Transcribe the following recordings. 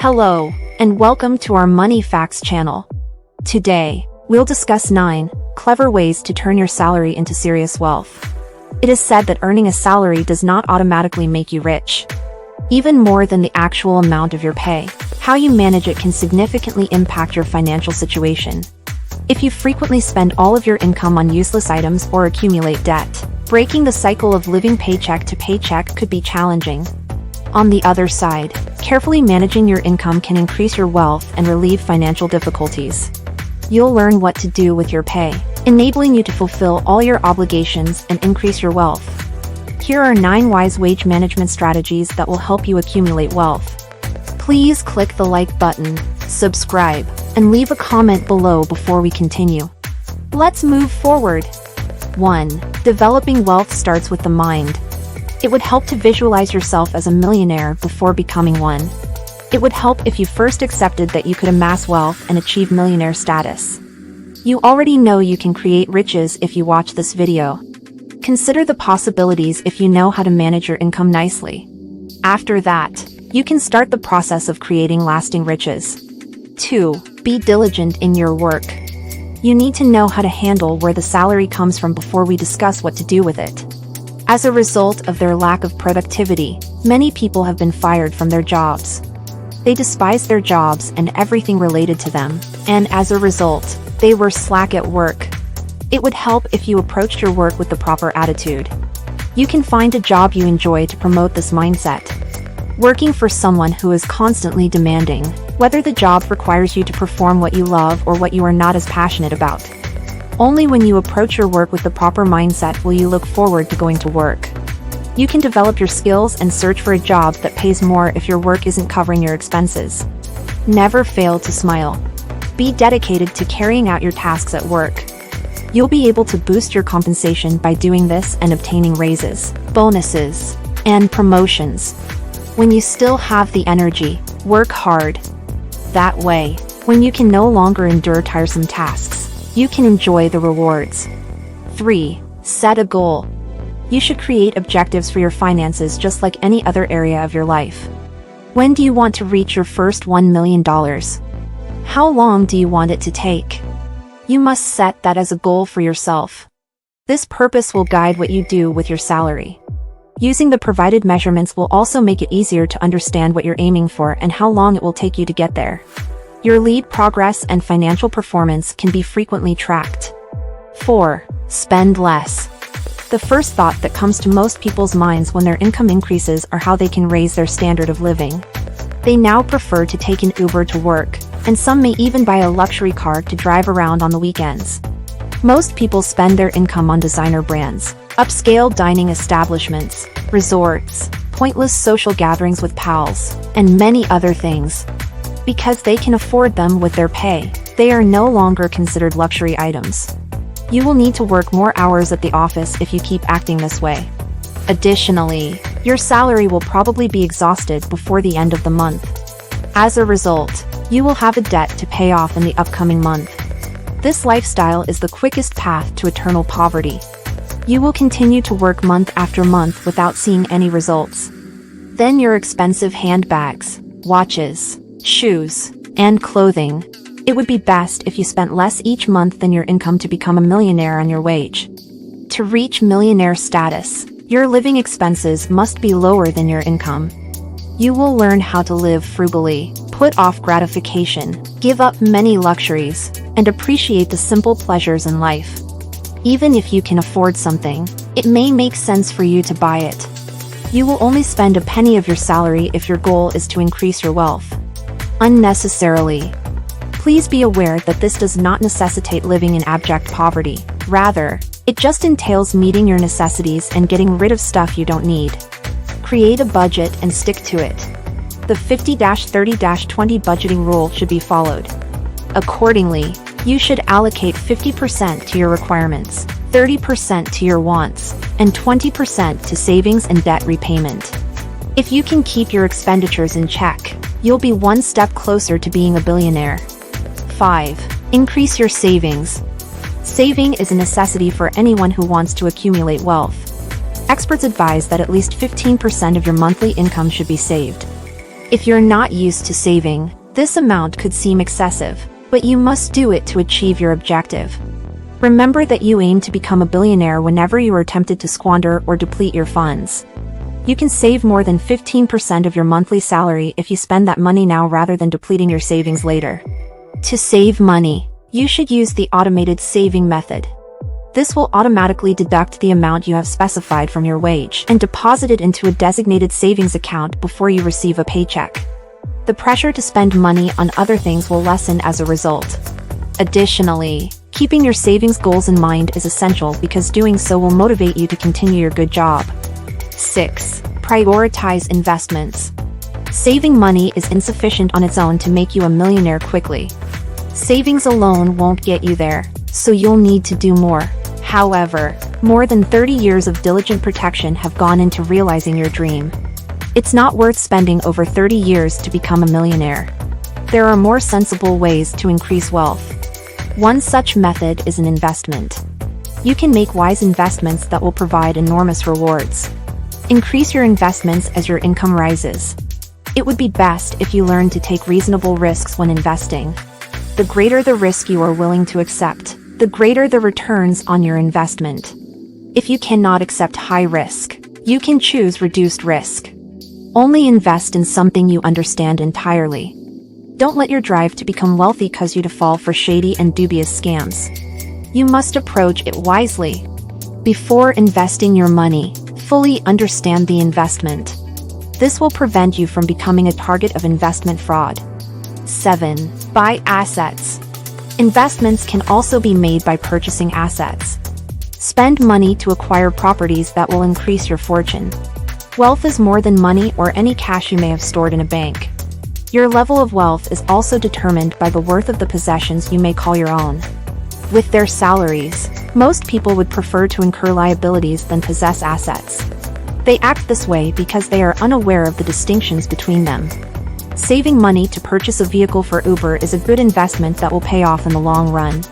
Hello, and welcome to our Money Facts channel. Today, we'll discuss 9 clever ways to turn your salary into serious wealth. It is said that earning a salary does not automatically make you rich. Even more than the actual amount of your pay, how you manage it can significantly impact your financial situation. If you frequently spend all of your income on useless items or accumulate debt, breaking the cycle of living paycheck to paycheck could be challenging. On the other side, carefully managing your income can increase your wealth and relieve financial difficulties. You'll learn what to do with your pay, enabling you to fulfill all your obligations and increase your wealth. Here are 9 wise wage management strategies that will help you accumulate wealth. Please click the like button, subscribe, and leave a comment below before we continue. Let's move forward. 1. Developing wealth starts with the mind. It would help to visualize yourself as a millionaire before becoming one. It would help if you first accepted that you could amass wealth and achieve millionaire status. You already know you can create riches if you watch this video. Consider the possibilities if you know how to manage your income nicely. After that, you can start the process of creating lasting riches. 2. Be diligent in your work. You need to know how to handle where the salary comes from before we discuss what to do with it. As a result of their lack of productivity, many people have been fired from their jobs. They despise their jobs and everything related to them, and as a result, they were slack at work. It would help if you approached your work with the proper attitude. You can find a job you enjoy to promote this mindset. Working for someone who is constantly demanding, whether the job requires you to perform what you love or what you are not as passionate about. Only when you approach your work with the proper mindset will you look forward to going to work. You can develop your skills and search for a job that pays more if your work isn't covering your expenses. Never fail to smile. Be dedicated to carrying out your tasks at work. You'll be able to boost your compensation by doing this and obtaining raises, bonuses, and promotions. When you still have the energy, work hard. That way, when you can no longer endure tiresome tasks, you can enjoy the rewards. 3. Set a goal. You should create objectives for your finances just like any other area of your life. When do you want to reach your first $1 million? How long do you want it to take? You must set that as a goal for yourself. This purpose will guide what you do with your salary. Using the provided measurements will also make it easier to understand what you're aiming for and how long it will take you to get there. Your lead progress and financial performance can be frequently tracked. 4. Spend less. The first thought that comes to most people's minds when their income increases are how they can raise their standard of living. They now prefer to take an Uber to work, and some may even buy a luxury car to drive around on the weekends. Most people spend their income on designer brands, upscale dining establishments, resorts, pointless social gatherings with pals, and many other things. Because they can afford them with their pay, they are no longer considered luxury items. You will need to work more hours at the office if you keep acting this way. Additionally, your salary will probably be exhausted before the end of the month. As a result, you will have a debt to pay off in the upcoming month. This lifestyle is the quickest path to eternal poverty. You will continue to work month after month without seeing any results. Then your expensive handbags, watches, shoes, and clothing. It would be best if you spent less each month than your income to become a millionaire on your wage. To reach millionaire status, your living expenses must be lower than your income. You will learn how to live frugally, put off gratification, give up many luxuries, and appreciate the simple pleasures in life. Even if you can afford something, it may make sense for you to buy it. You will only spend a penny of your salary if your goal is to increase your wealth. Unnecessarily. Please be aware that this does not necessitate living in abject poverty. Rather, it just entails meeting your necessities and getting rid of stuff you don't need. Create a budget and stick to it. The 50-30-20 budgeting rule should be followed. Accordingly, you should allocate 50% to your requirements, 30% to your wants, and 20% to savings and debt repayment. If you can keep your expenditures in check, you'll be one step closer to being a billionaire. 5. Increase your savings. Saving is a necessity for anyone who wants to accumulate wealth. Experts advise that at least 15% of your monthly income should be saved. If you're not used to saving, this amount could seem excessive, but you must do it to achieve your objective. Remember that you aim to become a billionaire whenever you are tempted to squander or deplete your funds. You can save more than 15% of your monthly salary if you spend that money now rather than depleting your savings later. To save money, you should use the automated saving method. This will automatically deduct the amount you have specified from your wage and deposit it into a designated savings account before you receive a paycheck. The pressure to spend money on other things will lessen as a result. Additionally, keeping your savings goals in mind is essential because doing so will motivate you to continue your good job. 6. Prioritize investments. Saving money is insufficient on its own to make you a millionaire quickly. Savings alone won't get you there, so you'll need to do more. However, more than 30 years of diligent protection have gone into realizing your dream. It's not worth spending over 30 years to become a millionaire. There are more sensible ways to increase wealth. One such method is an investment. You can make wise investments that will provide enormous rewards. Increase your investments as your income rises. It would be best if you learn to take reasonable risks when investing. The greater the risk you are willing to accept, the greater the returns on your investment. If you cannot accept high risk, you can choose reduced risk. Only invest in something you understand entirely. Don't let your drive to become wealthy cause you to fall for shady and dubious scams. You must approach it wisely. Before investing your money, fully understand the investment. This will prevent you from becoming a target of investment fraud. 7. Buy assets. Investments can also be made by purchasing assets. Spend money to acquire properties that will increase your fortune. Wealth is more than money or any cash you may have stored in a bank. Your level of wealth is also determined by the worth of the possessions you may call your own. With their salaries, most people would prefer to incur liabilities than possess assets. They act this way because they are unaware of the distinctions between them. Saving money to purchase a vehicle for Uber is a good investment that will pay off in the long run.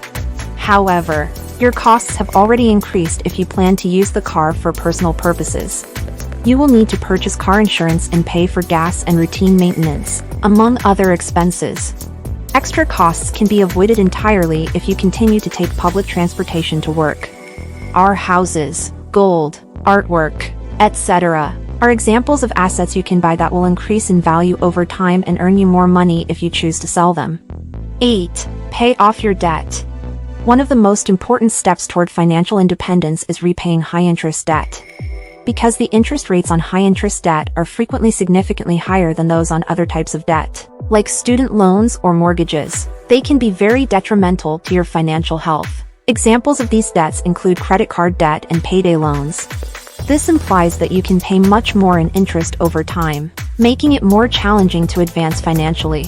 However, your costs have already increased if you plan to use the car for personal purposes. You will need to purchase car insurance and pay for gas and routine maintenance, among other expenses. Extra costs can be avoided entirely if you continue to take public transportation to work. Our houses, gold, artwork, etc. are examples of assets you can buy that will increase in value over time and earn you more money if you choose to sell them. 8. Pay off your debt. One of the most important steps toward financial independence is repaying high-interest debt. Because the interest rates on high-interest debt are frequently significantly higher than those on other types of debt, like student loans or mortgages, they can be very detrimental to your financial health. Examples of these debts include credit card debt and payday loans. This implies that you can pay much more in interest over time, making it more challenging to advance financially.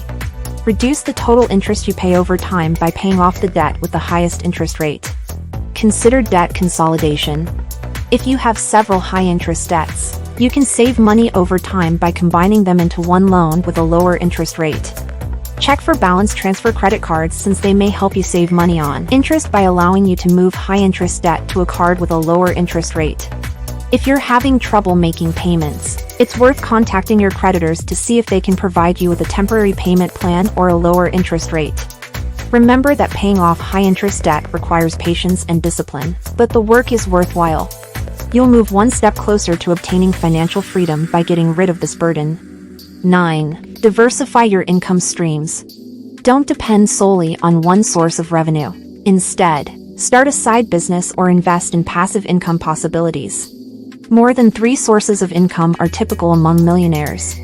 Reduce the total interest you pay over time by paying off the debt with the highest interest rate. Consider debt consolidation. If you have several high-interest debts, you can save money over time by combining them into one loan with a lower interest rate. Check for balance transfer credit cards since they may help you save money on interest by allowing you to move high-interest debt to a card with a lower interest rate. If you're having trouble making payments, it's worth contacting your creditors to see if they can provide you with a temporary payment plan or a lower interest rate. Remember that paying off high-interest debt requires patience and discipline, but the work is worthwhile. You'll move one step closer to obtaining financial freedom by getting rid of this burden. 9. Diversify your income streams. Don't depend solely on one source of revenue. Instead, start a side business or invest in passive income possibilities. More than 3 sources of income are typical among millionaires.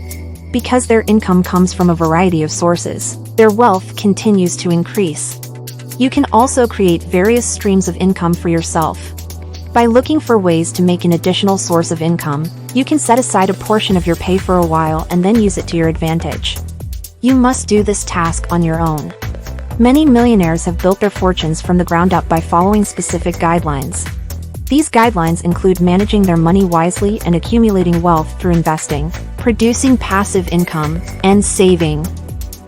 Because their income comes from a variety of sources, their wealth continues to increase. You can also create various streams of income for yourself. By looking for ways to make an additional source of income, you can set aside a portion of your pay for a while and then use it to your advantage. You must do this task on your own. Many millionaires have built their fortunes from the ground up by following specific guidelines. These guidelines include managing their money wisely and accumulating wealth through investing, producing passive income, and saving.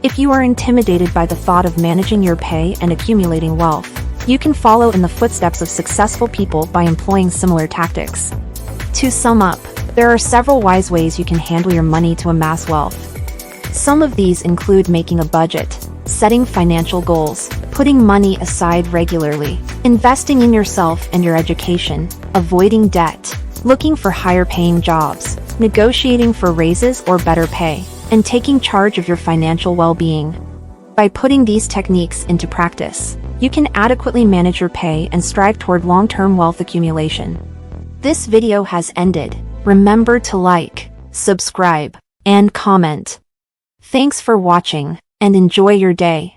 If you are intimidated by the thought of managing your pay and accumulating wealth, you can follow in the footsteps of successful people by employing similar tactics. To sum up, there are several wise ways you can handle your money to amass wealth. Some of these include making a budget, setting financial goals, putting money aside regularly, investing in yourself and your education, avoiding debt, looking for higher-paying jobs, negotiating for raises or better pay, and taking charge of your financial well-being. By putting these techniques into practice, you can adequately manage your pay and strive toward long-term wealth accumulation. This video has ended. Remember to like, subscribe, and comment. Thanks for watching, and enjoy your day.